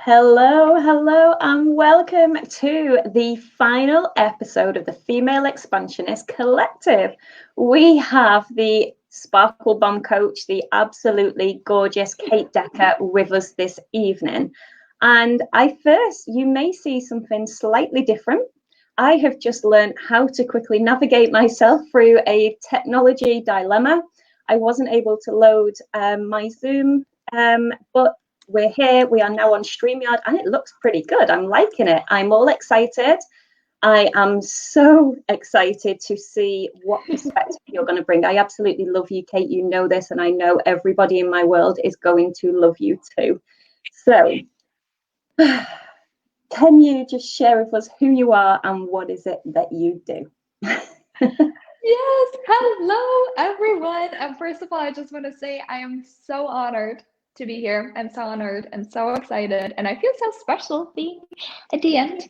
Hello, hello, and welcome to the final episode of the Female Expansionist Collective. We have the Sparkle Bomb coach, the absolutely gorgeous Kate Decker, with us this evening. And you may see something slightly different. I have just learned how to quickly navigate myself through a technology dilemma. I wasn't able to load my Zoom, but we're here. We are now on StreamYard, and it looks pretty good. I'm liking it. I'm all excited. I am so excited to see what perspective you're going to bring. I absolutely love you, Kate. You know this, and I know everybody in my world is going to love you too. So, can you just share with us who you are and what is it that you do? Yes, hello everyone. And first of all, I just want to say I am so honored to be here. I'm so honored and so excited, and I feel so special being at the end.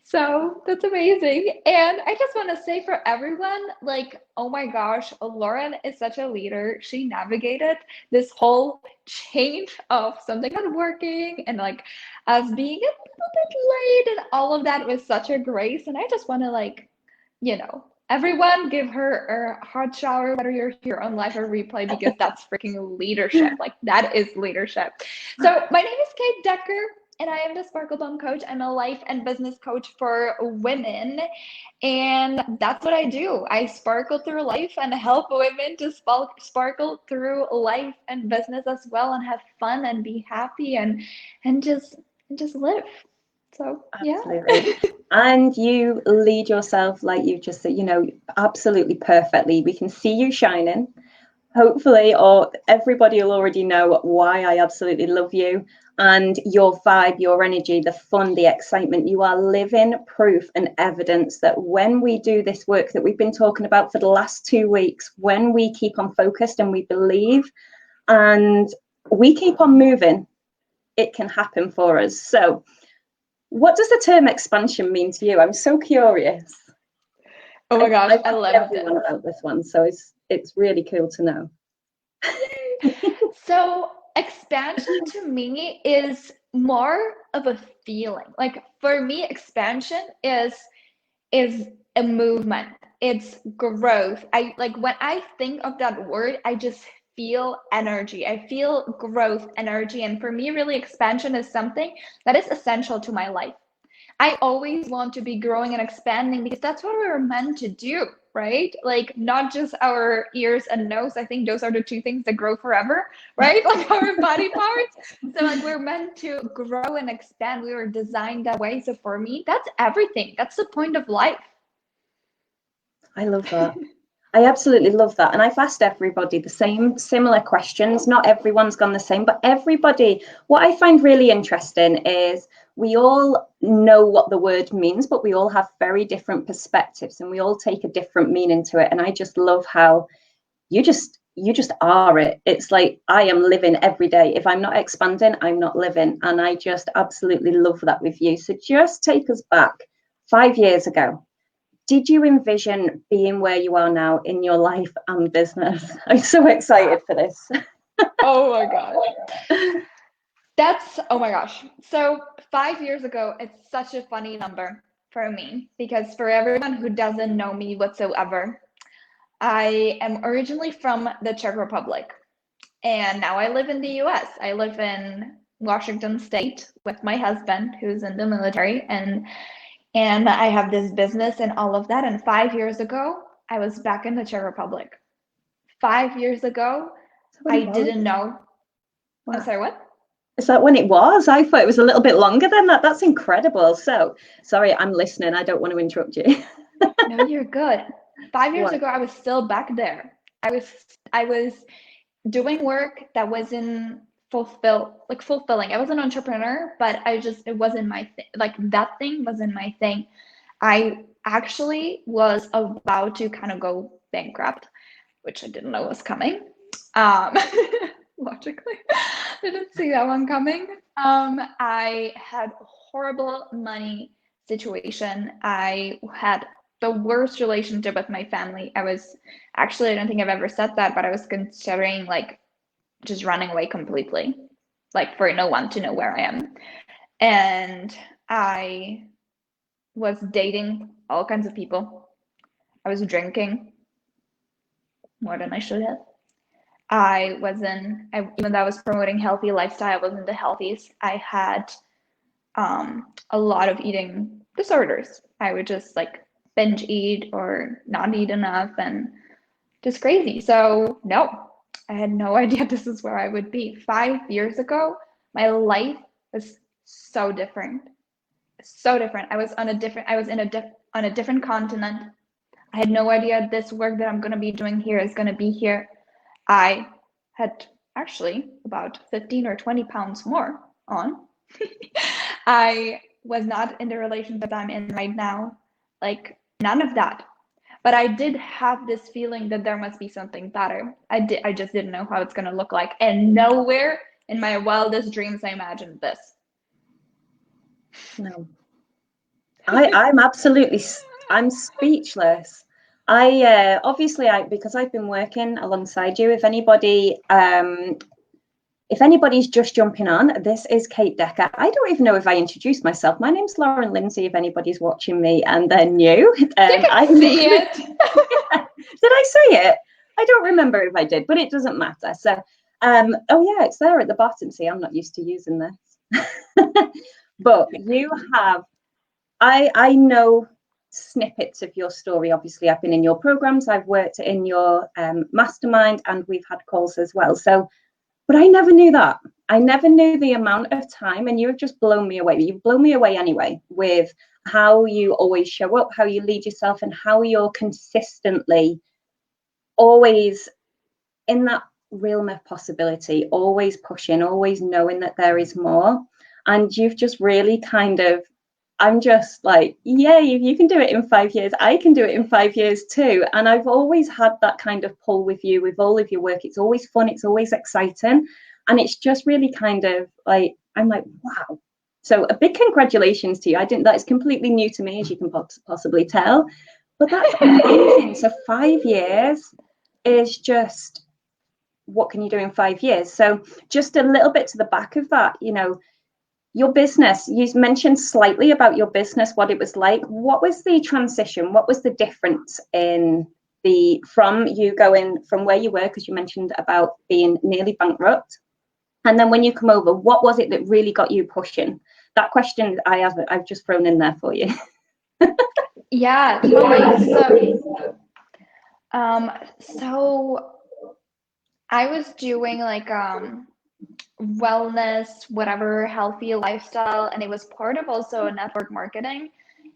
So that's amazing. And I just want to say for everyone, like, oh my gosh, Lauren is such a leader. She navigated this whole change of something not working and like us being a little bit late and all of that with such a grace. And I just want to everyone give her a hot shower, whether you're here on live or replay, because that's freaking leadership. Like that is leadership. So my name is Kate Decker, and I am the Sparkle Bomb coach. I'm a life and business coach for women. And that's what I do. I sparkle through life and help women to sparkle through life and business as well, and have fun and be happy and just live. So yeah. Absolutely. And you lead yourself, like you just said, absolutely perfectly. We can see you shining, hopefully, or everybody will already know why I absolutely love you and your vibe, your energy, the fun, the excitement. You are living proof and evidence that when we do this work that we've been talking about for the last 2 weeks, when we keep on focused and we believe and we keep on moving, it can happen for us. So what does the term expansion mean to you? I'm so curious. Oh my gosh, I love everyone about this one, so it's really cool to know. So expansion to me is more of a feeling. Like for me, expansion is a movement. It's growth. I like when I think of that word, I just feel energy. I feel growth energy. And for me, really, expansion is something that is essential to my life. I always want to be growing and expanding because that's what we're meant to do, right? Like not just our ears and nose. I think those are the two things that grow forever, right? Like our body parts. So like we're meant to grow and expand. We were designed that way. So for me, that's everything. That's the point of life. I love that. I absolutely love that. And I've asked everybody the same similar questions. Not everyone's gone the same, but everybody, what I find really interesting is we all know what the word means, but we all have very different perspectives and we all take a different meaning to it. And I just love how you just are it. It's like I am living every day. If I'm not expanding, I'm not living. And I just absolutely love that with you. So just take us back 5 years ago. Did you envision being where you are now in your life and business? I'm so excited for this. Oh my gosh. Oh my gosh. So 5 years ago, it's such a funny number for me because for everyone who doesn't know me whatsoever, I am originally from the Czech Republic and now I live in the US. I live in Washington State with my husband who's in the military and I have this business and all of that. And 5 years ago, I was back in the Czech Republic. 5 years ago, I didn't know. Wow. I'm sorry, what? Is that when it was? I thought it was a little bit longer than that. That's incredible. So, sorry, I'm listening. I don't want to interrupt you. No, you're good. 5 years ago, I was still back there. I was doing work that wasn't fulfilling. I was an entrepreneur, but it wasn't my thing. Like that thing wasn't my thing. I actually was about to kind of go bankrupt, which I didn't know was coming. Logically, didn't see that one coming. I had a horrible money situation. I had the worst relationship with my family. I don't think I've ever said that, but I was considering like just running away completely, like for no one to know where I am. And I was dating all kinds of people. I was drinking more than I should have. Even though I was promoting healthy lifestyle, I wasn't the healthiest. I had a lot of eating disorders. I would just like binge eat or not eat enough and just crazy. So no, I had no idea this is where I would be. 5 years ago, my life was so different. So different. I was on a different continent. I had no idea this work that I'm going to be doing here is going to be here. I had actually about 15 or 20 pounds more on. I was not in the relationship I'm in right now, like none of that. But I did have this feeling that there must be something better. I just didn't know how it's going to look like. And nowhere in my wildest dreams I imagined this. No. I'm speechless. Obviously, because I've been working alongside you, if anybody's just jumping on, this is Kate Decker. I don't even know if I introduced myself. My name's Lauren Lindsay, if anybody's watching me and they're new. I see it. Did I say it? I don't remember if I did, but it doesn't matter. So, oh yeah, it's there at the bottom. See, I'm not used to using this. But you have, I know snippets of your story. Obviously, I've been in your programs, I've worked in your mastermind, and we've had calls as well. So, but I never knew that. I never knew the amount of time, and you've just blown me away. You've blown me away anyway with how you always show up, how you lead yourself, and how you're consistently always in that realm of possibility, always pushing, always knowing that there is more. And you've just really kind of, I'm just like, yeah, you can do it in 5 years. I can do it in 5 years too. And I've always had that kind of pull with you, with all of your work. It's always fun. It's always exciting. And it's just really kind of like, I'm like, wow. So a big congratulations to you. That is completely new to me, as you can possibly tell. But that's amazing. So 5 years is just, what can you do in 5 years? So just a little bit to the back of that, your business, you mentioned slightly about your business, what it was like. What was the transition? What was the difference from you going from where you were, because you mentioned about being nearly bankrupt, and then when you come over, what was it that really got you pushing? That question I've just thrown in there for you. Yeah, totally. So I was doing like wellness, whatever, healthy lifestyle, and it was part of also network marketing,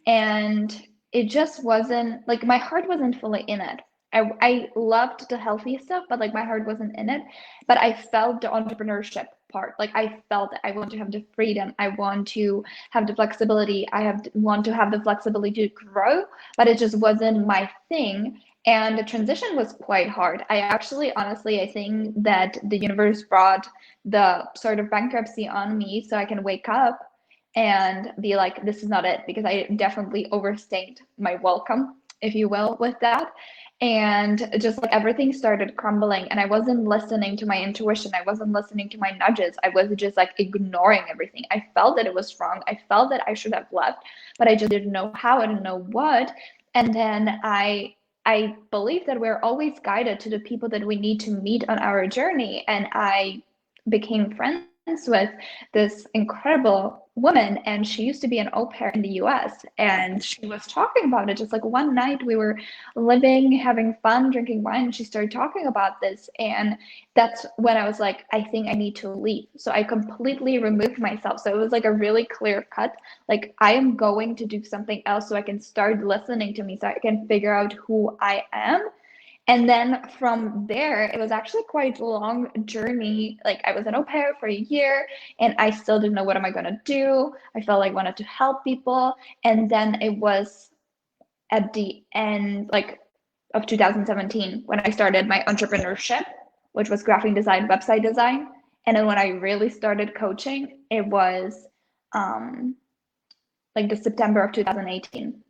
and it just wasn't like my heart wasn't fully in it. I loved the healthy stuff, but like my heart wasn't in it. But I felt the entrepreneurship part. Like I felt that I want to have the freedom, I want to have the flexibility, want to have the flexibility to grow, but it just wasn't my thing. And the transition was quite hard. Honestly, I think that the universe brought the sort of bankruptcy on me so I can wake up and be like, this is not it, because I definitely overstayed my welcome, if you will, with that. And just like everything started crumbling, and I wasn't listening to my intuition. I wasn't listening to my nudges. I was just like ignoring everything. I felt that it was wrong. I felt that I should have left, but I just didn't know how. I didn't know what. And then I believe that we're always guided to the people that we need to meet on our journey. And I became friends with this incredible woman, and she used to be an au pair in the US, and she was talking about it. Just like one night we were living, having fun, drinking wine, and she started talking about this, and that's when I was like, I think I need to leave. So I completely removed myself. So it was like a really clear cut, like I am going to do something else so I can start listening to me, so I can figure out who I am. And then from there, it was actually quite a long journey. Like I was an au pair for a year, and I still didn't know what am I going to do. I felt like I wanted to help people. And then it was at the end like of 2017 when I started my entrepreneurship, which was graphic design, website design. And then when I really started coaching, it was like the September of 2018.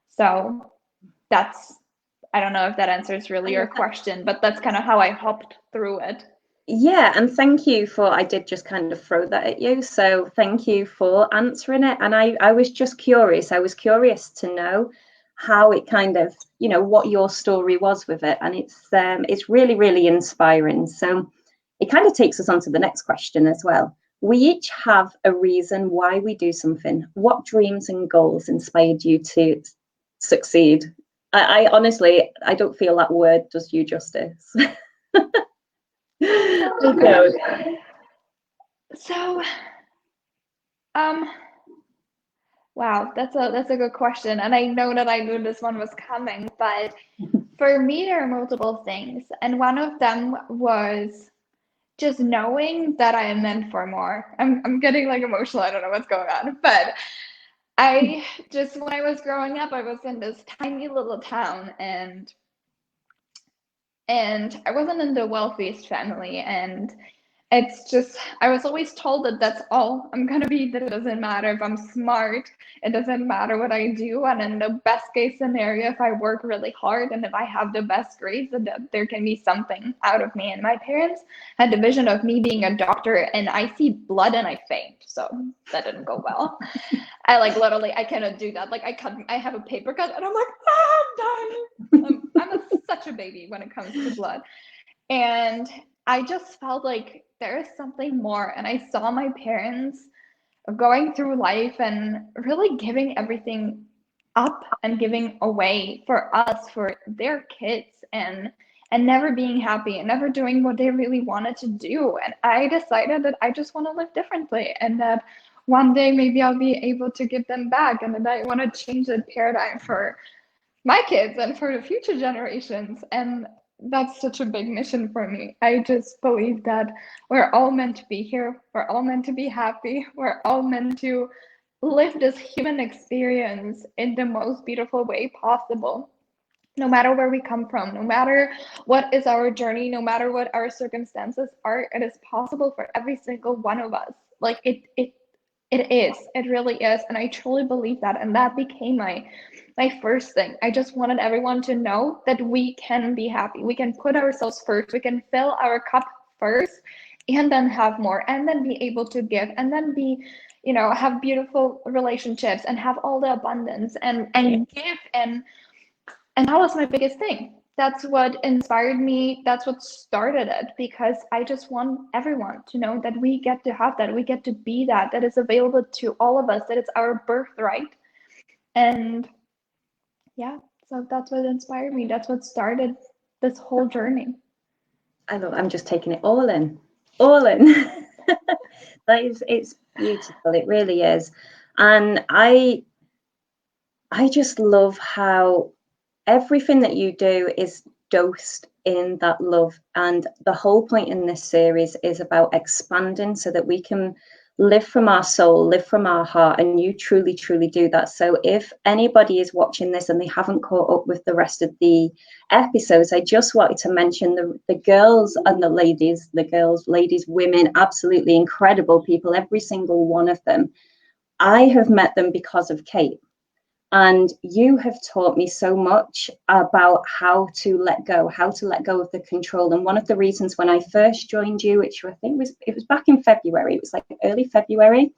So that's, I don't know if that answers really your question, but that's kind of how I hopped through it. Yeah, and thank you for, I did just kind of throw that at you. So thank you for answering it. And I was just curious. I was curious to know how it kind of, what your story was with it. And it's really, really inspiring. So it kind of takes us on to the next question as well. We each have a reason why we do something. What dreams and goals inspired you to succeed? I honestly, I don't feel that word does you justice. I don't. So, um, wow, that's a good question, and I know that I knew this one was coming, but for me, there are multiple things, and one of them was just knowing that I am meant for more. I'm getting like emotional. I don't know what's going on, but I just when I was growing up, I was in this tiny little town, and I wasn't in the wealthiest family, and it's just I was always told that that's all I'm gonna be, that it doesn't matter if I'm smart, it doesn't matter what I do, and in the best case scenario, if I work really hard and if I have the best grades, that there can be something out of me. And my parents had the vision of me being a doctor, and I see blood and I faint, so that didn't go well. I like literally I cannot do that. Like I have a paper cut and I'm like, ah, I'm dying. Such a baby when it comes to blood. And I just felt like there is something more. And I saw my parents going through life and really giving everything up and giving away for us, for their kids, and never being happy and never doing what they really wanted to do. And I decided that I just want to live differently, and that one day maybe I'll be able to give them back, and that I want to change that paradigm for my kids and for the future generations. And that's such a big mission for me. I just believe that we're all meant to be here. We're all meant to be happy. We're all meant to live this human experience in the most beautiful way possible. No matter where we come from, no matter what is our journey, no matter what our circumstances are, it is possible for every single one of us. Like it is. It really is. And I truly believe that. And that became my first thing. I just wanted everyone to know that we can be happy. We can put ourselves first. We can fill our cup first and then have more, and then be able to give, and then be, have beautiful relationships and have all the abundance and give. And that was my biggest thing. That's what inspired me. That's what started it, because I just want everyone to know that we get to have that. We get to be that. That is available to all of us, that it's our birthright. And yeah, so that's what inspired me. That's what started this whole journey. I'm just taking it all in. All in. It's beautiful. It really is. And I just love how everything that you do is dosed in that love. And the whole point in this series is about expanding so that we can live from our soul, live from our heart. And you truly, truly do that. So if anybody is watching this and they haven't caught up with the rest of the episodes, I just wanted to mention the girls and the ladies, ladies, women, absolutely incredible people, every single one of them. I have met them because of Kate. And you have taught me so much about how to let go of the control. And one of the reasons when I first joined you, which I think it was back in February, it was like early February.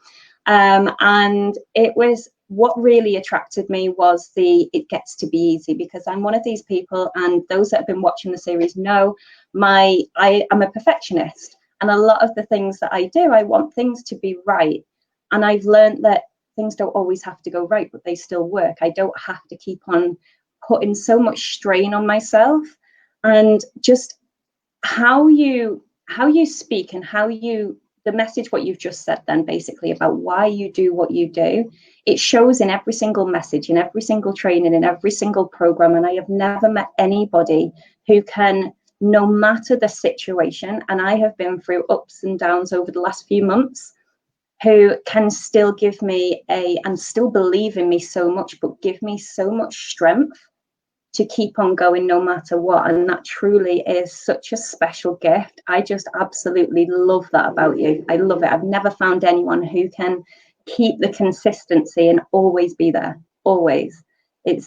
And it was what really attracted me was it gets to be easy, because I'm one of these people, and those that have been watching the series know I am a perfectionist. And a lot of the things that I do, I want things to be right. And I've learned that things don't always have to go right, but they still work. I don't have to keep on putting so much strain on myself. And just how you speak and the message, what you've just said then, basically about why you do what you do, it shows in every single message, in every single training, in every single program. And I have never met anybody who can, no matter the situation, and I have been through ups and downs over the last few months, who can still give me and still believe in me so much, but give me so much strength to keep on going no matter what. And that truly is such a special gift. I just absolutely love that about you. I love it. I've never found anyone who can keep the consistency and always be there, always. It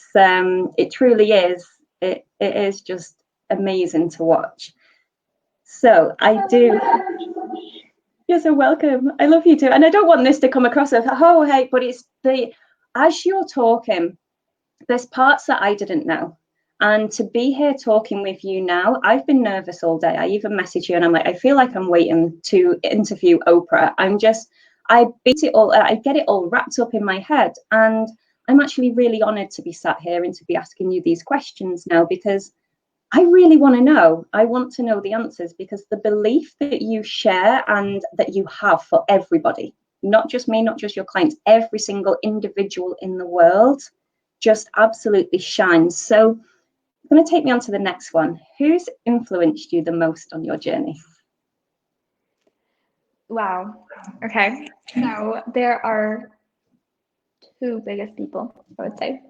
truly is. It is just amazing to watch. So I do. You're so welcome. I love you too. And I don't want this to come across as, oh, hey, but it's as you're talking, there's parts that I didn't know. And to be here talking with you now, I've been nervous all day. I even messaged you and I'm like, I feel like I'm waiting to interview Oprah. I get it all wrapped up in my head. And I'm actually really honored to be sat here and to be asking you these questions now, because I really want to know. I want to know the answers, because the belief that you share and that you have for everybody, not just me, not just your clients, every single individual in the world, just absolutely shines. So I'm going to take me on to the next one. Who's influenced you the most on your journey? Wow. Okay. So there are two biggest people, I would say,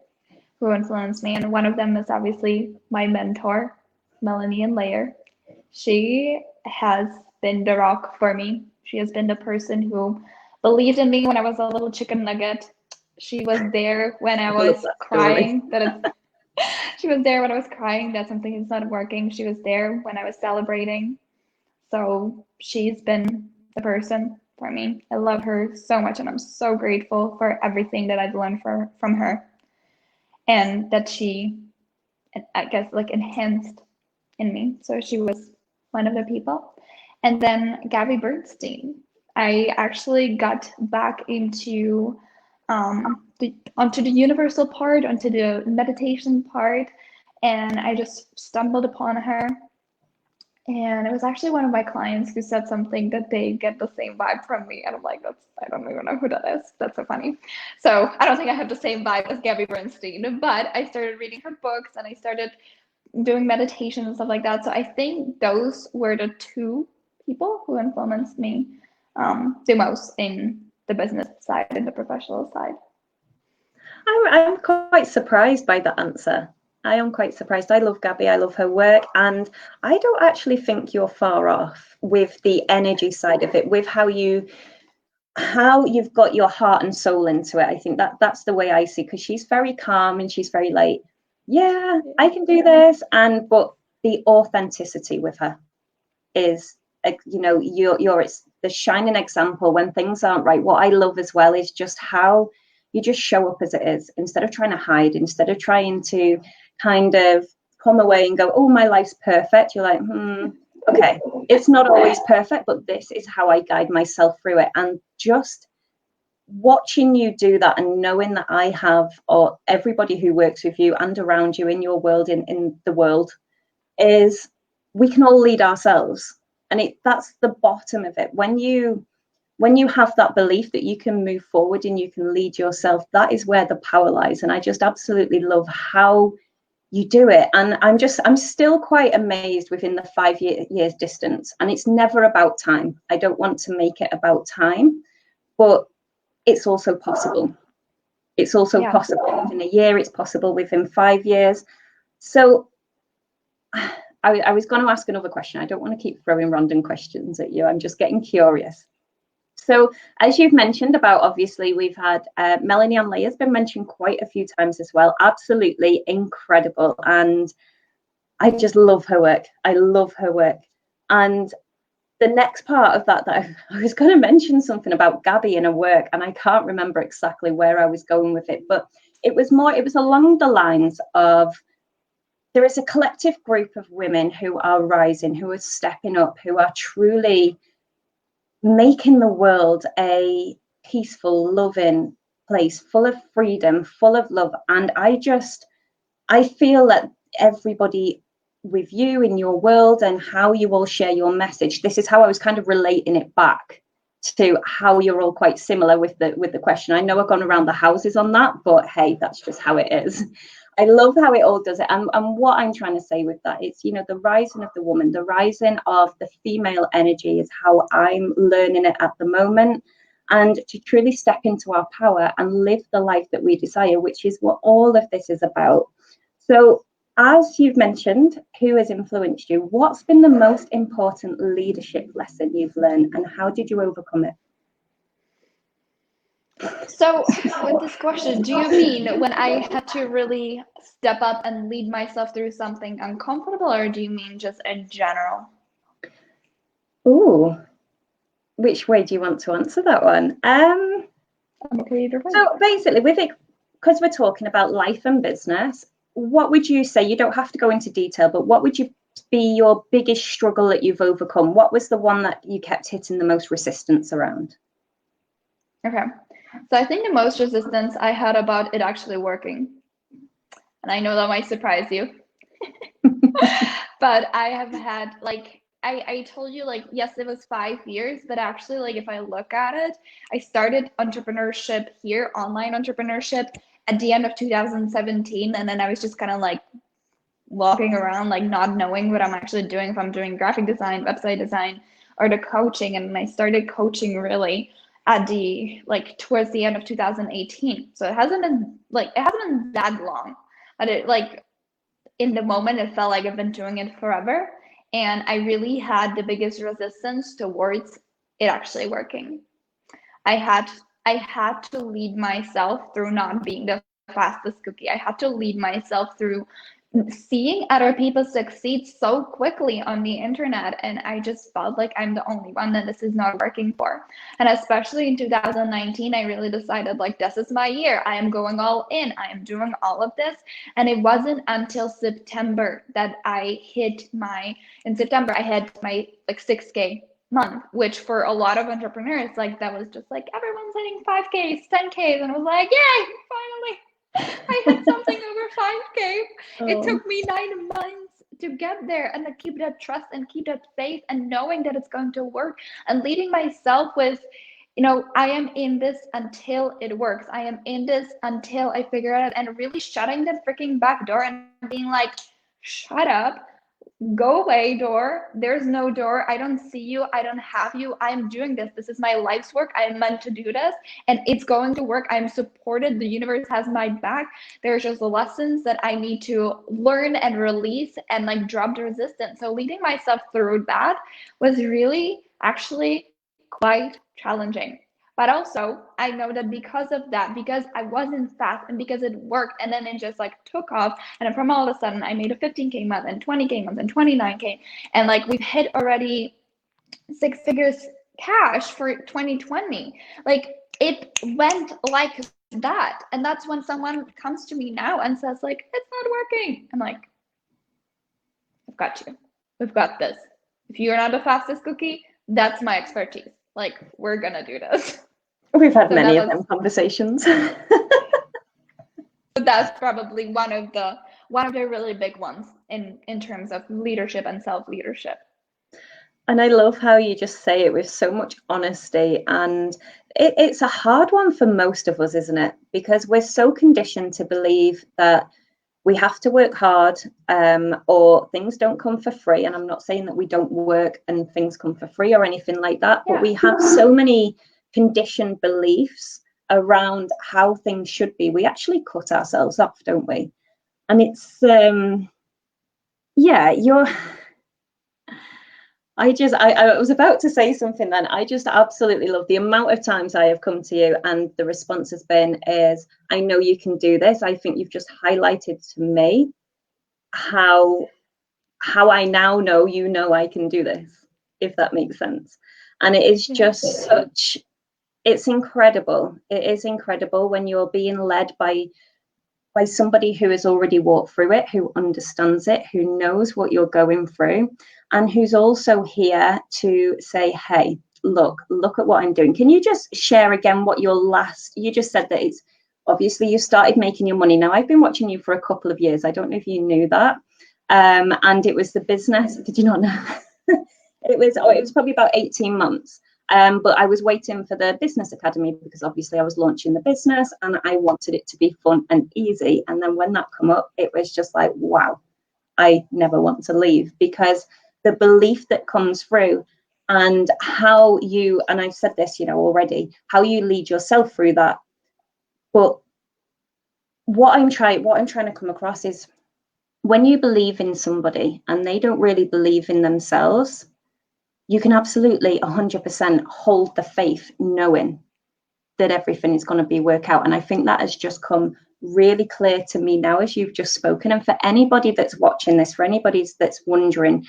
who influenced me. And one of them is obviously my mentor, Melanie Ann-Layer. She has been the rock for me. She has been the person who believed in me when I was a little chicken nugget. She was there when I was crying she was there when I was crying that something is not working. She was there when I was celebrating. So she's been the person for me. I love her so much, and I'm so grateful for everything that I've learned from her, and that she, I guess, like enhanced in me. So she was one of the people. And then Gabby Bernstein. I actually got back into onto the universal part, onto the meditation part, and I just stumbled upon her. And it was actually one of my clients who said something that they get the same vibe from me. And I'm like, I don't even know who that is. That's so funny. So I don't think I have the same vibe as Gabby Bernstein, but I started reading her books and I started doing meditation and stuff like that. So I think those were the two people who influenced me the most in the business side and the professional side. I'm quite surprised by that answer. I am quite surprised. I love Gabby. I love her work. And I don't actually think you're far off with the energy side of it, with how you've got your heart and soul into it. I think that's the way I see, because she's very calm and she's very like, yeah, I can do this. But the authenticity with her is, you're it's the shining example when things aren't right. What I love as well is just how you just show up as it is, instead of trying to hide, instead of trying to kind of come away and go, oh, my life's perfect. You're like, okay, it's not always perfect, but this is how I guide myself through it. And just watching you do that and knowing that I have, or everybody who works with you and around you in your world, in the world, is we can all lead ourselves. And that's the bottom of it. When you have that belief that you can move forward and you can lead yourself, that is where the power lies. And I just absolutely love how you do it. And I'm still quite amazed within the 5 years distance. And it's never about time. I don't want to make it about time, but it's also possible. It's also possible within a year. It's possible within 5 years. So I was going to ask another question. I don't want to keep throwing random questions at you. I'm just getting curious. So as you've mentioned about, obviously, we've had Melanie Ann-Layer has been mentioned quite a few times as well. Absolutely incredible. And I just love her work. I love her work. And the next part of that I was going to mention something about Gabby and her work, and I can't remember exactly where I was going with it, but it was along the lines of, there is a collective group of women who are rising, who are stepping up, who are truly making the world a peaceful, loving place, full of freedom, full of love. And I feel that everybody with you in your world and how you all share your message, this is how I was kind of relating it back to how you're all quite similar with the question. I know I've gone around the houses on that, but hey, that's just how it is. I love how it all does it. And what I'm trying to say with that is, the rising of the woman, the rising of the female energy is how I'm learning it at the moment. And to truly step into our power and live the life that we desire, which is what all of this is about. So as you've mentioned, who has influenced you? What's been the most important leadership lesson you've learned, and how did you overcome it? So with this question, do you mean when I had to really step up and lead myself through something uncomfortable, or do you mean just in general? Ooh, which way do you want to answer that one? So basically, with it, because we're talking about life and business, what would you say? You don't have to go into detail, but what would you be your biggest struggle that you've overcome? What was the one that you kept hitting the most resistance around? Okay. So I think the most resistance I had about it actually working, and I know that might surprise you, but I have had like, I told you, like, yes, it was 5 years, but actually, like, if I look at it, I started entrepreneurship here, online entrepreneurship, at the end of 2017. And then I was just kind of like walking around, like, not knowing what I'm actually doing, if I'm doing graphic design, website design, or the coaching. And I started coaching really at the, like, towards the end of 2018. So it hasn't been that long, but it, like, in the moment, it felt like I've been doing it forever. And I really had the biggest resistance towards it actually working. I had to lead myself through not being the fastest cookie. I had to lead myself through seeing other people succeed so quickly on the internet, and I just felt like I'm the only one that this is not working for. And especially in 2019, I really decided, like, this is my year. I am going all in. I am doing all of this. And it wasn't until September that in September I had my like 6K month, which for a lot of entrepreneurs, like, that was just like everyone's hitting 5Ks, 10Ks, and I was like, yay, finally I hit something over 5K. It took me 9 months to get there, and to keep that trust and keep that faith and knowing that it's going to work, and leading myself with, I am in this until it works. I am in this until I figure it out, and really shutting the freaking back door and being like, shut up. Go away, door. There's no door. I don't see you. I don't have you. I'm doing this. This is my life's work. I am meant to do this, and it's going to work. I'm supported. The universe has my back. There's just lessons that I need to learn and release and, like, drop the resistance. So leading myself through that was really actually quite challenging. But also, I know that because of that, because I wasn't fast and because it worked, and then it just, like, took off. And then from all of a sudden, I made a 15K month and 20K month and 29K. And, like, we've hit already 6 figures cash for 2020. Like, it went like that. And that's when someone comes to me now and says, like, it's not working. I'm like, I've got you. We've got this. If you're not the fastest cookie, that's my expertise. Like, we're gonna do this. We've had many of them conversations. That's probably one of the really big ones in terms of leadership and self-leadership. And I love how you just say it with so much honesty. And it's a hard one for most of us, isn't it? Because we're so conditioned to believe that we have to work hard, or things don't come for free. And I'm not saying that we don't work and things come for free or anything like that, but we have so many conditioned beliefs around how things should be. We actually cut ourselves off, don't we? And it's I was about to say something then. I just absolutely love the amount of times I have come to you and the response has been I know you can do this. I think you've just highlighted to me how I now know I can do this, if that makes sense. And it is just it's incredible. It is incredible when you're being led by somebody who has already walked through it, who understands it, who knows what you're going through, and who's also here to say, hey, look at what I'm doing. Can you just share again what you just said that it's obviously you started making your money. Now, I've been watching you for a couple of years. I don't know if you knew that. And it was the business. Did you not know? It was probably about 18 months. But I was waiting for the business academy because obviously I was launching the business and I wanted it to be fun and easy. And then when that come up, it was just like, wow, I never want to leave, because the belief that comes through and how you, and I've said this, already, how you lead yourself through that. But what I'm trying to come across is when you believe in somebody and they don't really believe in themselves, you can absolutely 100% hold the faith knowing that everything is going to work out. And I think that has just come really clear to me now as you've just spoken. And for anybody that's watching this, for anybody that's wondering,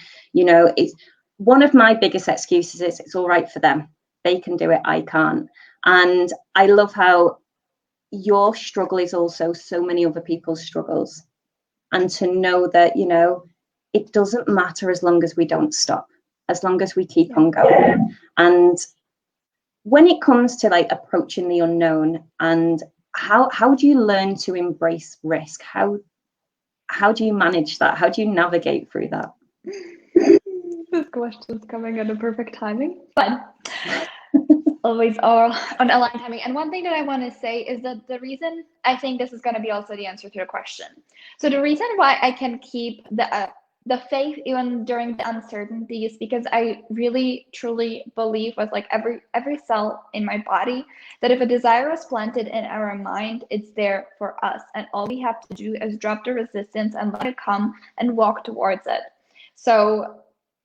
one of my biggest excuses is it's all right for them. They can do it, I can't. And I love how your struggle is also so many other people's struggles. And to know that, you know, it doesn't matter as long as we don't stop, as long as we keep on going. And when it comes to like approaching the unknown, and how do you learn to embrace risk? How do you manage that? How do you navigate through that? This question's coming at a perfect timing, but always all on aligned timing. And one thing that I want to say is that the reason I think this is going to be also the answer to your question. So the reason why I can keep the faith even during the uncertainty is because I really truly believe with like every cell in my body that if a desire is planted in our mind, it's there for us, and all we have to do is drop the resistance and let it come and walk towards it. So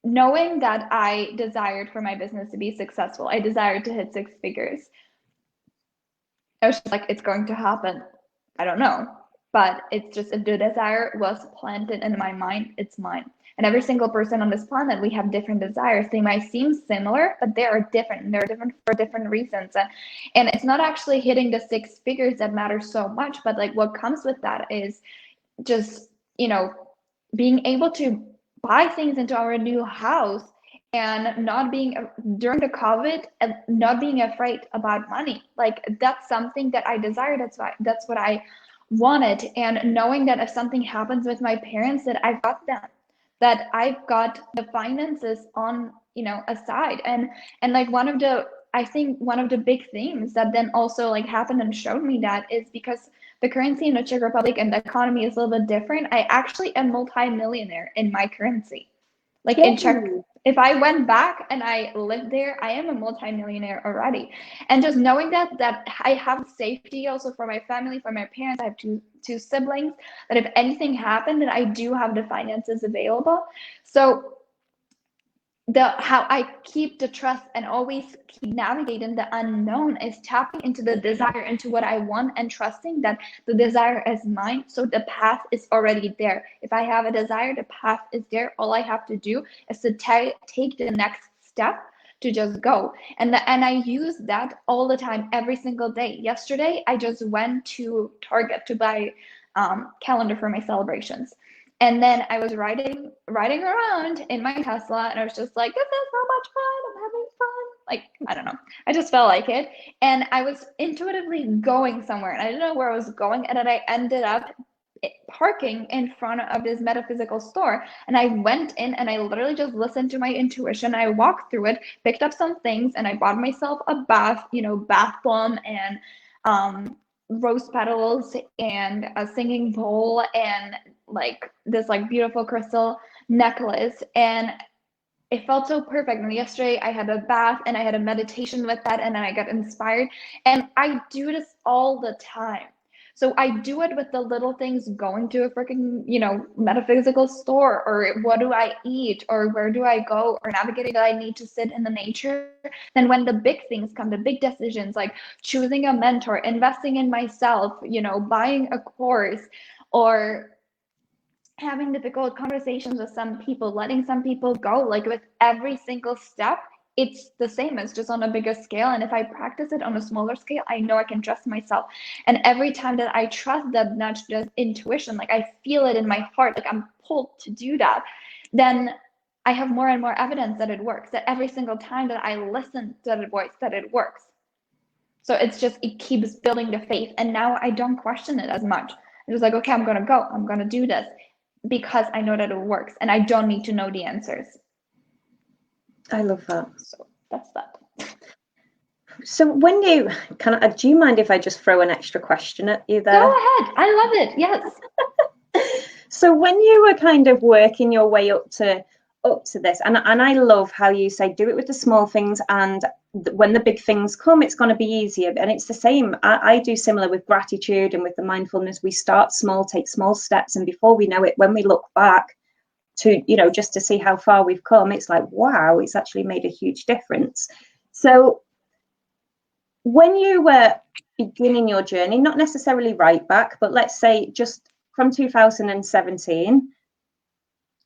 knowing that I desired for my business to be successful, I desired to hit 6 figures. I was just like, it's going to happen. I don't know. But it's just, if the desire was planted in my mind, it's mine. And every single person on this planet, we have different desires. They might seem similar, but they are different. They're different for different reasons. And it's not actually hitting the 6 figures that matters so much, but like what comes with that is just, you know, being able to buy things into our new house and not being during the COVID and not being afraid about money. Like that's something that I desire. That's what I wanted. And knowing that if something happens with my parents, that I've got them, that I've got the finances on, you know, aside. And like I think one of the big things that then also like happened and showed me that is because the currency in the Czech Republic and the economy is a little bit different. I actually am multi-millionaire in my currency. Like in Czech, if I went back and I lived there, I am a multi-millionaire already. And just knowing that I have safety also for my family, for my parents. I have two siblings, that if anything happened, that I do have the finances available. So how I keep the trust and always keep navigating the unknown is tapping into the desire, into what I want, and trusting that the desire is mine. So the path is already there. If I have a desire, the path is there. All I have to do is to take the next step, to just go. And I use that all the time, every single day. Yesterday, I just went to Target to buy calendar for my celebrations. And then I was riding around in my Tesla, and I was just like, this is so much fun. I'm having fun. Like, I don't know. I just felt like it. And I was intuitively going somewhere, and I didn't know where I was going. And then I ended up parking in front of this metaphysical store. And I went in and I literally just listened to my intuition. I walked through it, picked up some things, and I bought myself a bath bomb and rose petals and a singing bowl and like this like beautiful crystal necklace, and it felt so perfect. And yesterday I had a bath and I had a meditation with that, and then I got inspired. And I do this all the time. So I do it with the little things, going to a freaking, metaphysical store, or what do I eat, or where do I go, or navigating that I need to sit in the nature. Then when the big things come, the big decisions, like choosing a mentor, investing in myself, buying a course, or having difficult conversations with some people, letting some people go, like with every single step, it's the same. It's just on a bigger scale. And if I practice it on a smaller scale, I know I can trust myself. And every time that I trust that nudge, the intuition, like I feel it in my heart, like I'm pulled to do that, then I have more and more evidence that it works, that every single time that I listen to that voice, that it works. So it keeps building the faith. And now I don't question it as much. It was like, okay, I'm going to go, I'm going to do this, because I know that it works and I don't need to know the answers. I love that. So that's that. So when you do you mind if I just throw an extra question at you there? Go ahead. I love it. Yes. So when you were kind of working your way up to this, and I love how you say do it with the small things, and when the big things come, it's going to be easier. And it's the same. I do similar with gratitude and with the mindfulness. We start small, take small steps, and before we know it, when we look back to, just to see how far we've come, it's like, wow, it's actually made a huge difference. So when you were beginning your journey, not necessarily right back, but let's say just from 2017,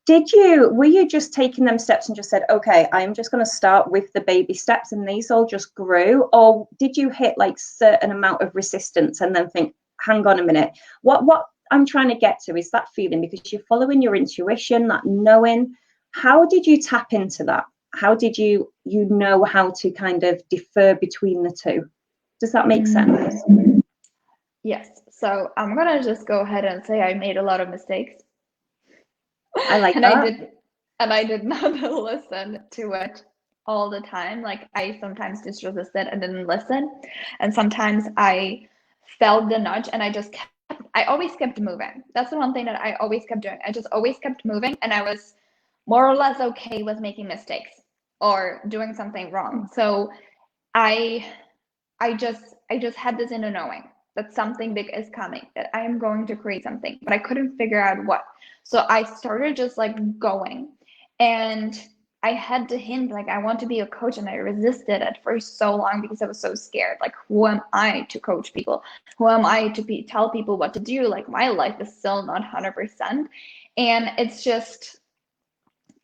were you just taking them steps and just said, okay, I'm just going to start with the baby steps, and these all just grew? Or did you hit like certain amount of resistance and then think, hang on a minute, what I'm trying to get to is that feeling, because you're following your intuition, that knowing. How did you tap into that? How did you know how to kind of defer between the two? Does that make sense? Yes. So I'm gonna just go ahead and say I made a lot of mistakes. I like and that. I did not listen to it all the time. Like I sometimes just resisted and didn't listen. And sometimes I felt the nudge and I always kept moving. That's the one thing that I always kept doing. I just always kept moving, and I was more or less okay with making mistakes or doing something wrong. So I I just had this inner knowing that something big is coming, that I am going to create something, but I couldn't figure out what. So I started just like going, and I had to hint like I want to be a coach, and I resisted it for so long because I was so scared. Like, who am I to coach people? Who am I to tell people what to do? Like, my life is still not 100%, and it's just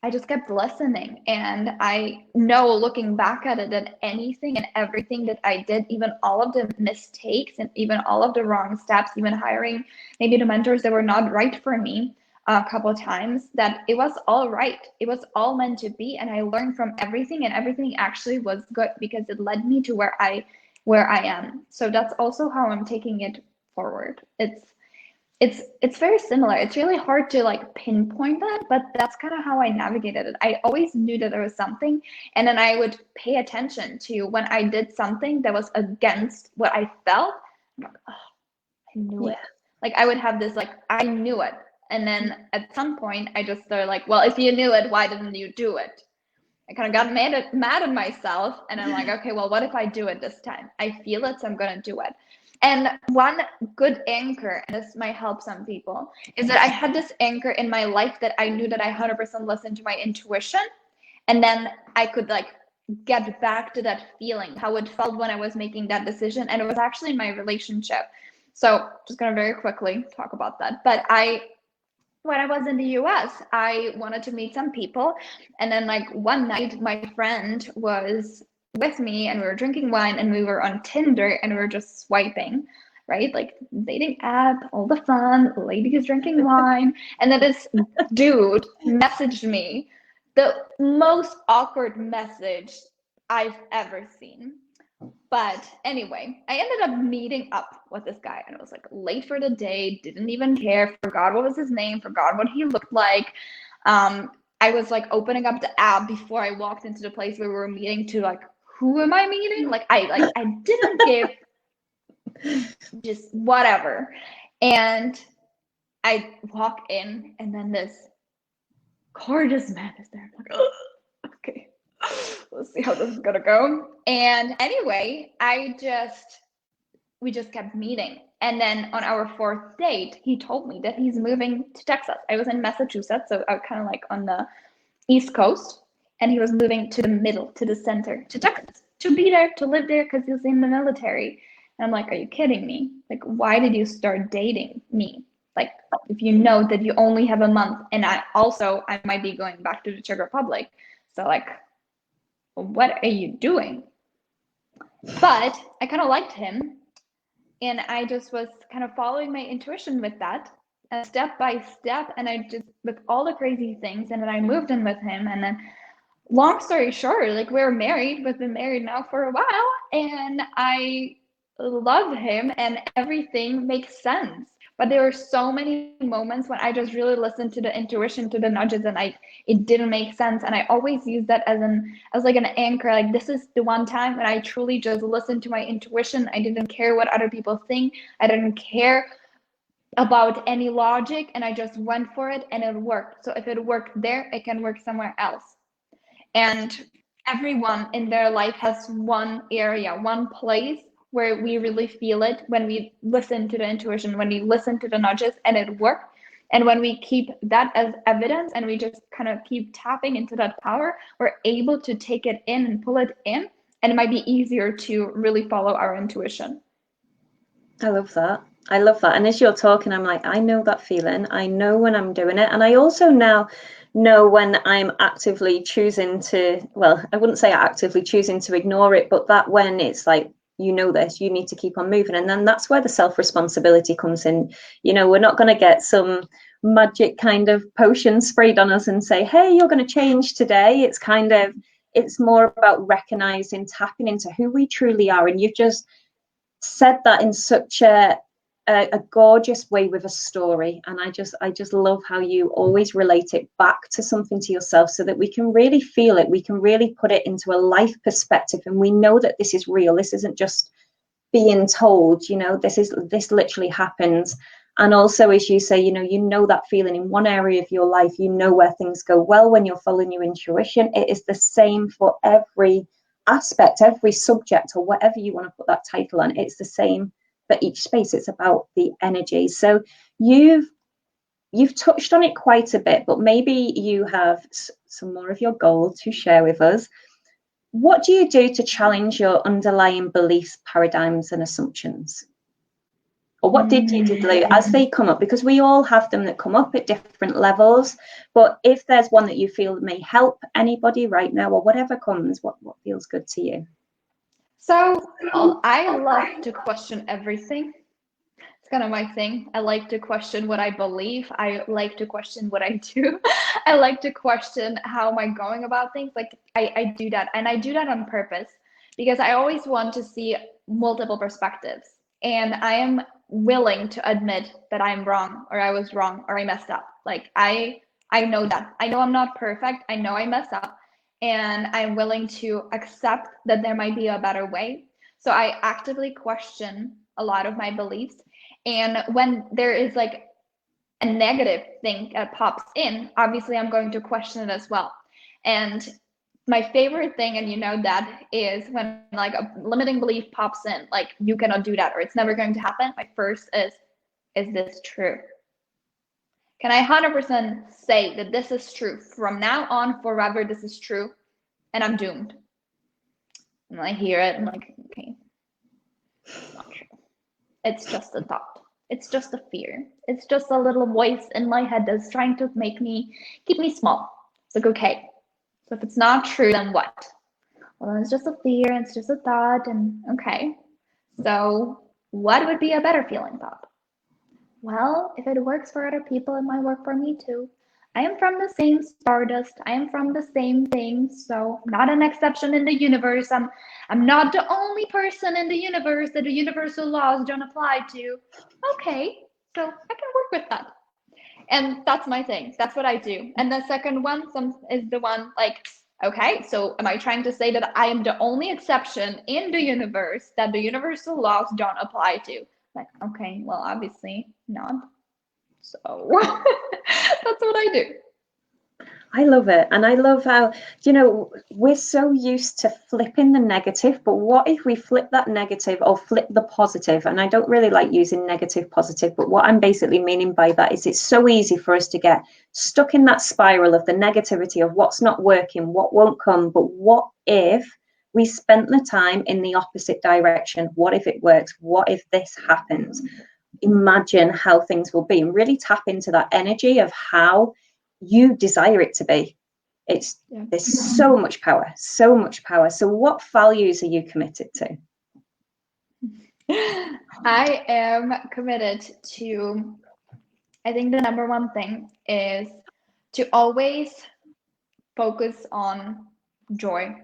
I just kept listening. And I know, looking back at it, that anything and everything that I did, even all of the mistakes and even all of the wrong steps, even hiring maybe the mentors that were not right for me a couple of times, that it was all right. It was all meant to be. And I learned from everything, and everything actually was good because it led me to where I am. So that's also how I'm taking it forward. It's very similar. It's really hard to like pinpoint that, but that's kind of how I navigated it. I always knew that there was something, and then I would pay attention to when I did something that was against what I felt. I'm like, oh, I knew it. Like I would have this like, I knew it. And then at some point I just started like, well, if you knew it, why didn't you do it? I kind of got mad at myself, and I'm like, okay, well, what if I do it this time? I feel it, so I'm gonna do it. And one good anchor, and this might help some people, is that I had this anchor in my life that I knew that I 100% listened to my intuition, and then I could like get back to that feeling, how it felt when I was making that decision, and it was actually in my relationship. So just gonna very quickly talk about that. But when I was in the US, I wanted to meet some people. And then like one night, my friend was with me, and we were drinking wine, and we were on Tinder, and we were just swiping, right? Like dating app, all the fun, ladies drinking wine. And then this dude messaged me, the most awkward message I've ever seen. But anyway, I ended up meeting up with this guy, and it was like late for the day, didn't even care, forgot what was his name, forgot what he looked like. I was like opening up the app before I walked into the place where we were meeting to like, who am I meeting? Like I didn't give just whatever. And I walk in, and then this gorgeous man is there. I'm like, oh, okay. Let's see how this is gonna go. And anyway, we just kept meeting. And then on our fourth date, he told me that he's moving to Texas. I was in Massachusetts, so I was kind of like on the East Coast, and he was moving to the middle, to the center, to Texas, to be there, to live there, because he was in the military. And I'm like, are you kidding me? Like, why did you start dating me? Like, if you know that you only have a month, and I might be going back to the Czech Republic. So like, what are you doing? But I kind of liked him, and I just was kind of following my intuition with that, step by step, and I just, with all the crazy things, and then I moved in with him. And then long story short, like, we're married. We've been married now for a while, and I love him, and everything makes sense. But there were so many moments when I just really listened to the intuition, to the nudges, and it didn't make sense. And I always use that as like an anchor. Like, this is the one time when I truly just listened to my intuition. I didn't care what other people think. I didn't care about any logic, and I just went for it, and it worked. So if it worked there, it can work somewhere else. And everyone in their life has one area, one place where we really feel it, when we listen to the intuition, when we listen to the nudges, and it worked. And when we keep that as evidence, and we just kind of keep tapping into that power, we're able to take it in and pull it in, and it might be easier to really follow our intuition. I love that. I love that. And as you're talking, I'm like, I know that feeling. I know when I'm doing it. And I also now know when I'm actively choosing to, well, I wouldn't say actively choosing to ignore it, but that when it's like, you know this, you need to keep on moving. And then that's where the self-responsibility comes in. You know, we're not going to get some magic kind of potion sprayed on us and say, hey, you're going to change today. It's kind of, it's more about recognizing, tapping into who we truly are. And you've just said that in such a gorgeous way with a story, and I just love how you always relate it back to something to yourself, so that we can really feel it, we can really put it into a life perspective, and we know that this is real. This isn't just being told, you know, this literally happens. And also, as you say, you know that feeling in one area of your life, you know where things go well when you're following your intuition. It is the same for every aspect, every subject, or whatever you want to put that title on. It's the same for each space. It's about the energy. So you've touched on it quite a bit, but maybe you have some more of your gold to share with us. What do you do to challenge your underlying beliefs, paradigms, and assumptions? Or what did you do as they come up? Because we all have them that come up at different levels. But if there's one that you feel may help anybody right now, or whatever comes, what feels good to you? So I love to question everything. It's kind of my thing. I like to question what I believe. I like to question what I do. I like to question how am I going about things. Like I do that, and I do that on purpose because I always want to see multiple perspectives. And I am willing to admit that I'm wrong, or I was wrong, or I messed up. Like I know that. I know I'm not perfect. I know I mess up, and I'm willing to accept that there might be a better way. So I actively question a lot of my beliefs. And when there is like a negative thing that pops in, obviously I'm going to question it as well. And my favorite thing, and you know that, is when like a limiting belief pops in, like you cannot do that, or it's never going to happen. My first is this true? Can I 100% say that this is true? From now on, forever, this is true, and I'm doomed. And I hear it, and like, okay, it's not true. It's just a thought. It's just a fear. It's just a little voice in my head that's trying to make me keep me small. It's like, okay, so if it's not true, then what? Well, then it's just a fear, and it's just a thought, and okay. So what would be a better feeling thought? Well, if it works for other people, it might work for me too. I am from the same stardust. I am from the same thing. So I'm not an exception in the universe. I'm not the only person in the universe that the universal laws don't apply to. Okay, so I can work with that. And that's my thing. That's what I do. And the second one is the one like, okay, so am I trying to say that I am the only exception in the universe that the universal laws don't apply to? Like, okay, well, obviously not. So that's what I do. I love it. And I love how, we're so used to flipping the negative, but what if we flip that negative or flip the positive? And I don't really like using negative, positive, but what I'm basically meaning by that is it's so easy for us to get stuck in that spiral of the negativity of what's not working, what won't come. But what if we spent the time in the opposite direction? What if it works? What if this happens? Imagine how things will be, and really tap into that energy of how you desire it to be. There's so much power, so much power. So what values are you committed to? I am committed to, I think the number one thing is to always focus on joy.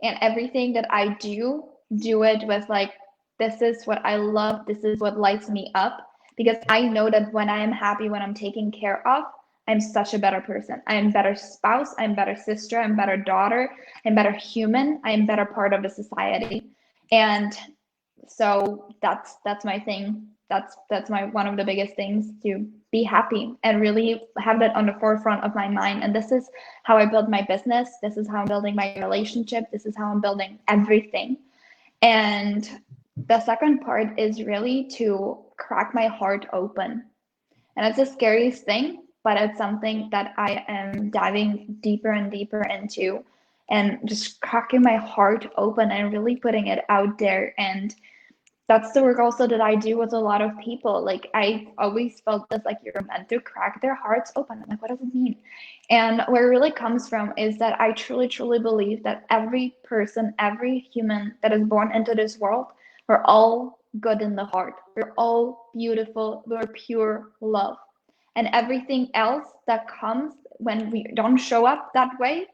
And everything that I do it with like, this is what I love, this is what lights me up. Because I know that when I am happy, when I'm taken care of, I'm such a better person. I am better spouse, I'm better sister, I'm better daughter, I'm better human, I am better part of the society. And so that's my thing. That's my one of the biggest things, to be happy and really have that on the forefront of my mind. And this is how I build my business. This is how I'm building my relationship. This is how I'm building everything. And the second part is really to crack my heart open. And it's the scariest thing, but it's something that I am diving deeper and deeper into, and just cracking my heart open and really putting it out there. And that's the work also that I do with a lot of people. Like I always felt this, like you're meant to crack their hearts open. I'm like, what does it mean? And where it really comes from is that I truly, truly believe that every person, every human that is born into this world, we're all good in the heart. We're all beautiful. We're pure love. And everything else that comes when we don't show up that way,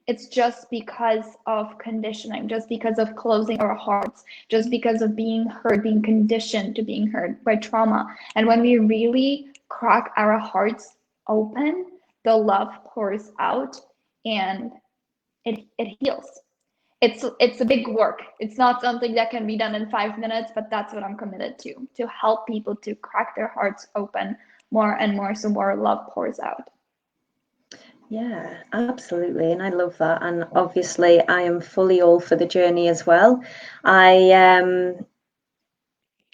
it's just because of conditioning, just because of closing our hearts, just because of being hurt, being conditioned to being hurt by trauma. And when we really crack our hearts open, the love pours out and it heals. It's a big work. It's not something that can be done in 5 minutes, but that's what I'm committed to help people to crack their hearts open more and more so more love pours out. Yeah, absolutely. And I love that. And obviously I am fully all for the journey as well.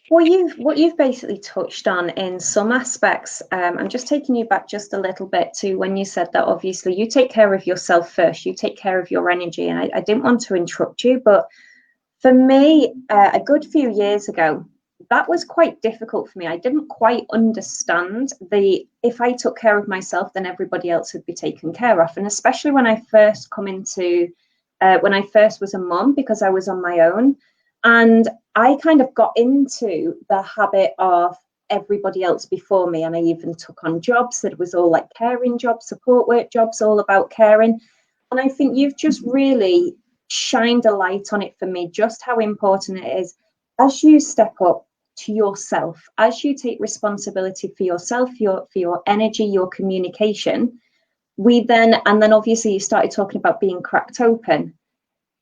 What you've basically touched on in some aspects, I'm just taking you back just a little bit to when you said that obviously you take care of yourself first, you take care of your energy. And I didn't want to interrupt you, but for me, a good few years ago, that was quite difficult for me. I didn't quite understand if I took care of myself, then everybody else would be taken care of. And especially when I first when I first was a mum, because I was on my own. And I kind of got into the habit of everybody else before me. And I even took on jobs that was all like caring jobs, support work jobs, all about caring. And I think you've just really shined a light on it for me, just how important it is as you step up to yourself, as you take responsibility for yourself, for your energy, your communication. And then obviously you started talking about being cracked open.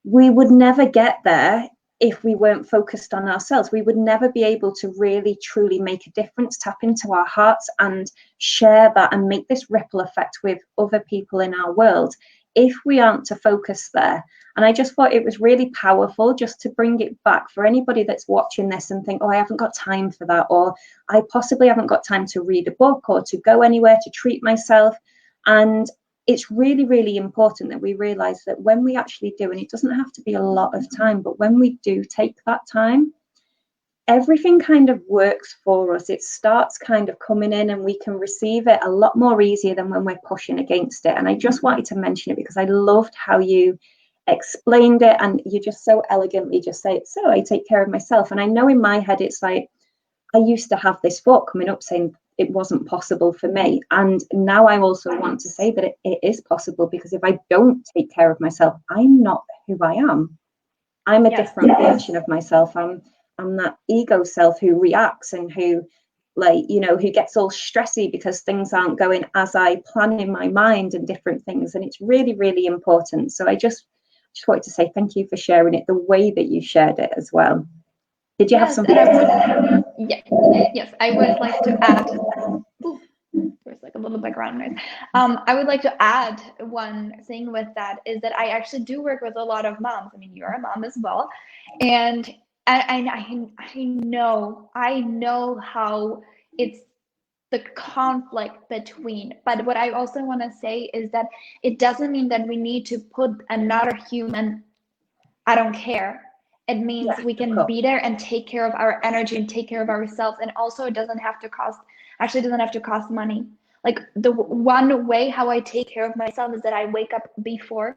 We would never get there if we weren't focused on ourselves. We would never be able to really truly make a difference, tap into our hearts and share that and make this ripple effect with other people in our world if we aren't to focus there. And I just thought it was really powerful just to bring it back for anybody that's watching this and think, oh, I haven't got time for that, or I possibly haven't got time to read a book or to go anywhere to treat myself. And it's really, really important that we realize that when we actually do, and it doesn't have to be a lot of time, but when we do take that time, everything kind of works for us. It starts kind of coming in and we can receive it a lot more easier than when we're pushing against it. And I just wanted to mention it because I loved how you explained it, and you just so elegantly just say, so I take care of myself. And I know in my head, it's like, I used to have this thought coming up saying it wasn't possible for me. And now I also want to say that it is possible, because if I don't take care of myself, I'm not who I am. I'm a different version of myself. I'm that ego self who reacts and who, like, you know, who gets all stressy because things aren't going as I plan in my mind and different things. And it's really, really important. So I just wanted to say thank you for sharing it the way that you shared it as well. Did you have something to say? Yes, I would like to add. There's like a little background noise. I would like to add one thing with that is that I actually do work with a lot of moms. I mean, you're a mom as well, and I know how it's the conflict between. But what I also want to say is that it doesn't mean that we need to put another human, I don't care. It means we can be there and take care of our energy and take care of ourselves. And also it doesn't have to cost money. Like the one way how I take care of myself is that I wake up before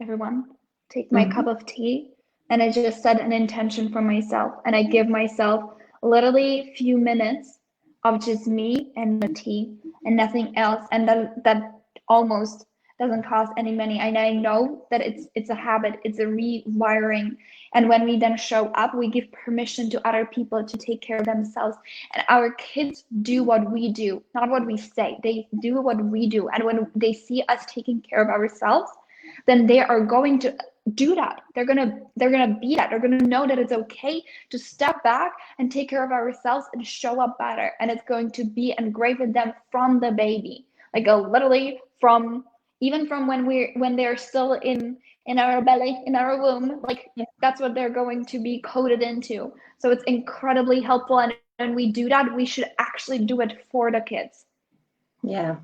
everyone, take my cup of tea, and I just set an intention for myself. And I give myself literally a few minutes of just me and the tea and nothing else. And that almost doesn't cost any money. And I know that it's a habit, it's a rewiring. And when we then show up, we give permission to other people to take care of themselves. And our kids do what we do, not what we say. They do what we do. And when they see us taking care of ourselves, then they are going to do that. They're gonna be that. They're gonna know that it's okay to step back and take care of ourselves and show up better. And it's going to be engraved in them from the baby, like literally from even from when they're still in our belly, in our womb. Like that's what they're going to be coded into. So it's incredibly helpful. And when we do that, we should actually do it for the kids. Yeah,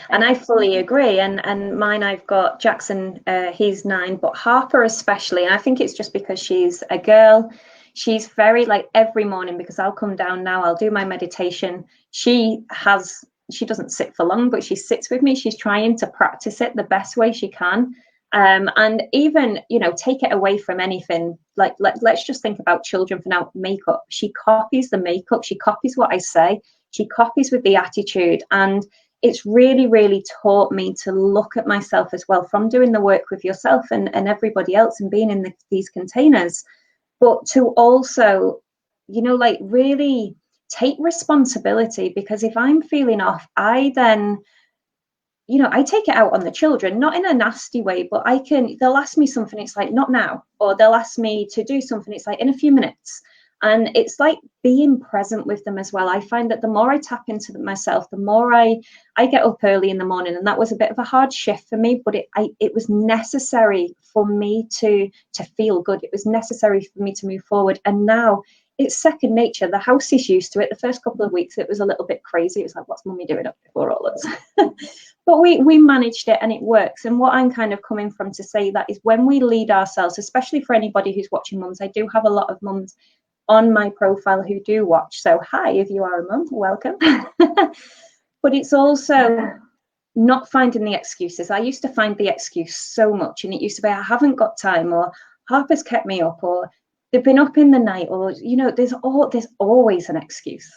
and I fully agree. And mine, I've got Jackson, he's 9, but Harper especially. And I think it's just because she's a girl. she's very like every morning, because I'll come down now, I'll do my meditation. She doesn't sit for long, but she sits with me. She's trying to practice it the best way she can. And even, you know, take it away from anything, like let's just think about children for now. Makeup, she copies the makeup, she copies what I say, she copies with the attitude. And it's really, really taught me to look at myself as well, from doing the work with yourself and everybody else and being in these containers, but to also, you know, like really take responsibility. Because if I'm feeling off, I then, you know, I take it out on the children, not in a nasty way, but they'll ask me something, it's like, not now, or they'll ask me to do something, it's like, in a few minutes. And it's like being present with them as well. I find that the more I tap into myself, the more I get up early in the morning. And that was a bit of a hard shift for me, but it was necessary for me to feel good. It was necessary for me to move forward. And now it's second nature. The house is used to it. The first couple of weeks, it was a little bit crazy. It was like, what's mummy doing up before all this? But we managed it, and it works. And what I'm kind of coming from to say that is, when we lead ourselves, especially for anybody who's watching mums, I do have a lot of mums on my profile who do watch. So hi, if you are a mum, welcome. But it's also not finding the excuses. I used to find the excuse so much, and it used to be, I haven't got time, or Harper's kept me up, or they've been up in the night, or, you know, there's always an excuse.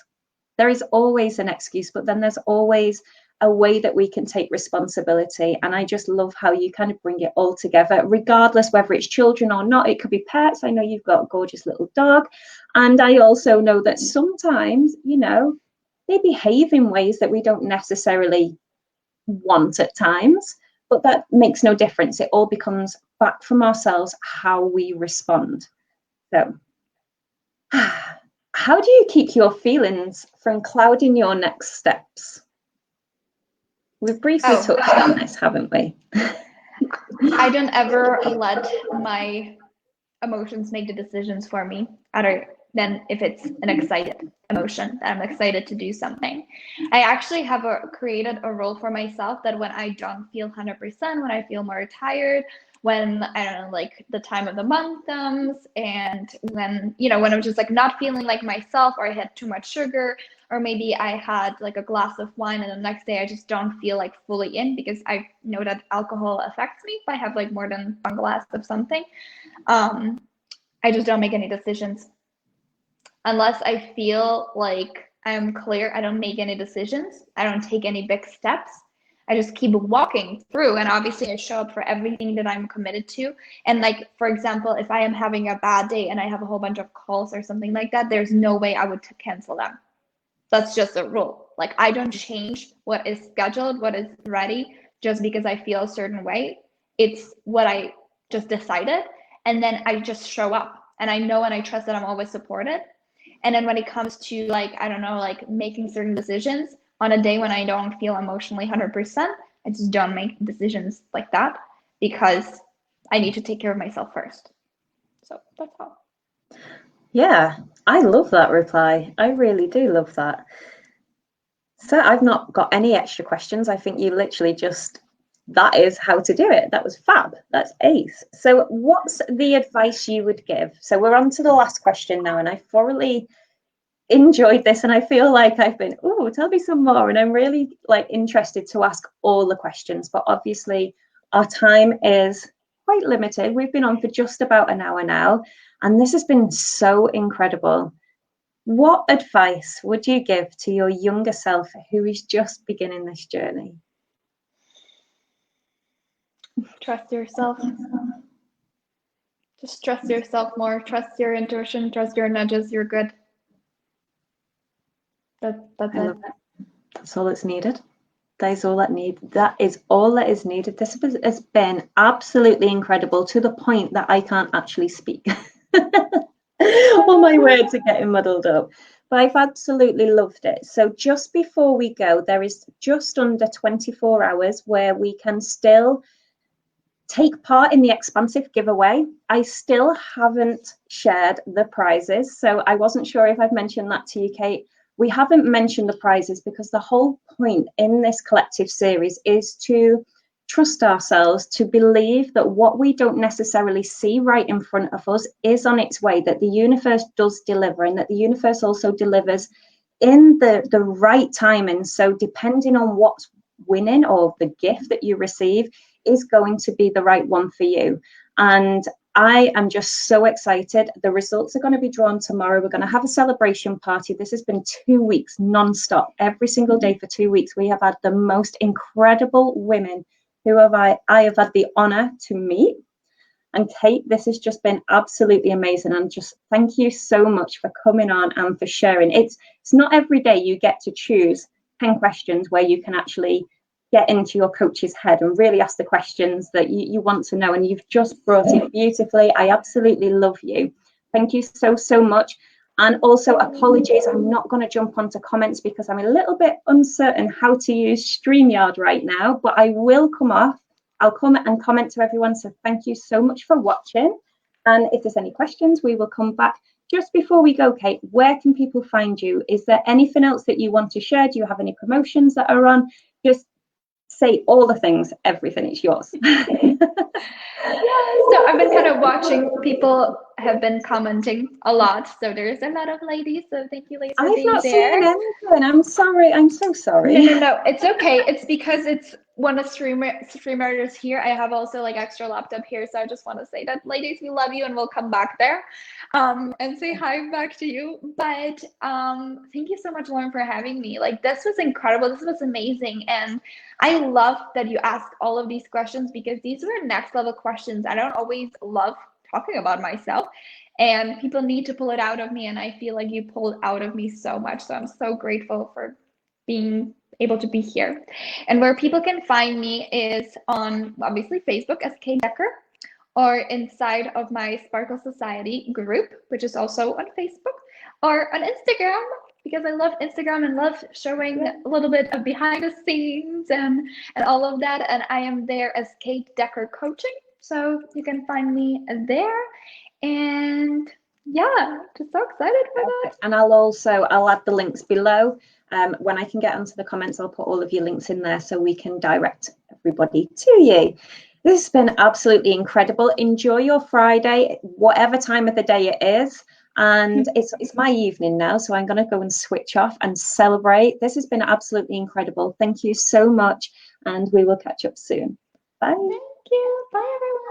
There is always an excuse, but then there's always a way that we can take responsibility. And I just love how you kind of bring it all together, regardless whether it's children or not. It could be pets. I know you've got a gorgeous little dog. And I also know that sometimes, you know, they behave in ways that we don't necessarily want at times, but that makes no difference. It all becomes back from ourselves, how we respond. So how do you keep your feelings from clouding your next steps? We've briefly touched on this, haven't we? I don't ever let my emotions make the decisions for me, other than if it's an excited emotion that I'm excited to do something. I actually have created a rule for myself that when I don't feel 100%, when I feel more tired, when, I don't know, like the time of the month comes, and when, you know, when I'm just like not feeling like myself, or I had too much sugar, or maybe I had like a glass of wine and the next day I just don't feel like fully in, because I know that alcohol affects me if I have like more than one glass of something. I just don't make any decisions. Unless I feel like I'm clear, I don't make any decisions. I don't take any big steps. I just keep walking through, and obviously I show up for everything that I'm committed to. And like, for example, if I am having a bad day and I have a whole bunch of calls or something like that, there's no way I would cancel them. That's just a rule. Like, I don't change what is scheduled, what is ready, just because I feel a certain way. It's what I just decided. And then I just show up, and I know and I trust that I'm always supported. And then when it comes to like, I don't know, like making certain decisions on a day when I don't feel emotionally 100%, I just don't make decisions like that, because I need to take care of myself first. So that's all. Yeah, I love that reply. I really do love that. So I've not got any extra questions. I think you literally just, that is how to do it. That was fab. That's ace. So what's the advice you would give? So we're on to the last question now, and I thoroughly enjoyed this, and I feel like I've been, oh, tell me some more, and I'm really like interested to ask all the questions, but obviously our time is quite limited. We've been on for just about an hour now, and this has been so incredible. What advice would you give to your younger self who is just beginning this journey? Trust yourself. Just trust yourself more. Trust your intuition. Trust your nudges. You're good. That's it. That's all that's needed. That is all that is needed. This has been absolutely incredible, to the point that I can't actually speak. All my words are getting muddled up, but I've absolutely loved it. So just before we go, there is just under 24 hours where we can still take part in the Expansive giveaway. I still haven't shared the prizes, so I wasn't sure if I've mentioned that to you, Kate. We haven't mentioned the prizes because the whole point in this collective series is to trust ourselves to believe that what we don't necessarily see right in front of us is on its way, that the universe does deliver, and that the universe also delivers in the right time. And so depending on what's winning, or the gift that you receive is going to be the right one for you. And I am just so excited. The results are going to be drawn tomorrow. We're going to have a celebration party. This has been 2 weeks non-stop, every single day for 2 weeks. We have had the most incredible women who I have had the honor to meet. And Kate, this has just been absolutely amazing. And just thank you so much for coming on and for sharing. It's not every day you get to choose 10 questions where you can actually get into your coach's head and really ask the questions that you want to know. And you've just brought it beautifully. I absolutely love you. Thank you so much. And also apologies, I'm not going to jump onto comments because I'm a little bit uncertain how to use StreamYard right now, but I will come off. I'll come and comment to everyone. So thank you so much for watching. And if there's any questions, we will come back. Just before we go, Kate, where can people find you? Is there anything else that you want to share? Do you have any promotions that are on? Just say all the things, everything, it's yours. So I've been kind of watching, people have been commenting a lot, so there's a lot of ladies, so thank you, ladies, for being there. I've not seen anything. I'm sorry. I'm so sorry. No, it's okay. It's because it's when a streamer is here. I have also like extra laptop here, so I just want to say that, ladies, we love you, and we'll come back there and say hi back to you. But thank you so much, Lauren, for having me. Like, this was incredible. This was amazing, and I love that you asked all of these questions, because these were next level questions. I don't always love talking about myself, and people need to pull it out of me, and I feel like you pulled out of me so much. So I'm so grateful for being able to be here. And where people can find me is on, obviously, Facebook as Kate Decker, or inside of my Sparkle Society group, which is also on Facebook, or on Instagram, because I love Instagram and love showing a little bit of behind the scenes and all of that. And I am there as Kate Decker Coaching. So you can find me there. And yeah, just so excited for that. And I'll add the links below. When I can get onto the comments, I'll put all of your links in there so we can direct everybody to you. This has been absolutely incredible. Enjoy your Friday, whatever time of the day it is. And it's my evening now, so I'm going to go and switch off and celebrate. This has been absolutely incredible. Thank you so much, and we will catch up soon. Bye. Thank you. Bye, everyone.